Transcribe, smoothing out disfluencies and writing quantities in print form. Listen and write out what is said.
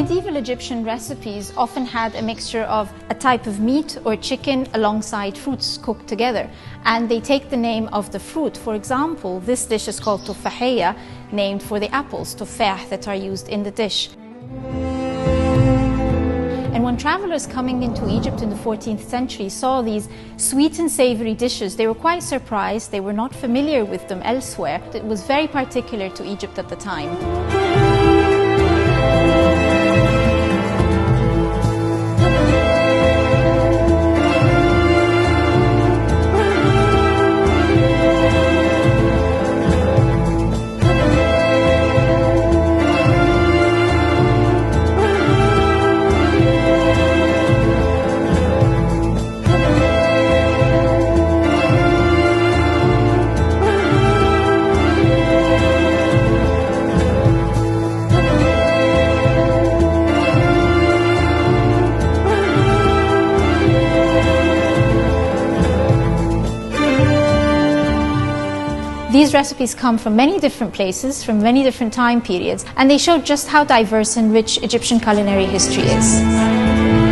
Medieval Egyptian recipes often had a mixture of a type of meat or chicken alongside fruits cooked together, and they take the name of the fruit. For example, this dish is called Tuffahiyya, named for the apples, tuffah, that are used in the dish. And when travelers coming into Egypt in the 14th century saw these sweet and savory dishes, they were quite surprised. They were not familiar with them elsewhere. It was very particular to Egypt at the time. These recipes come from many different places, from many different time periods, and they show just how diverse and rich Egyptian culinary history is.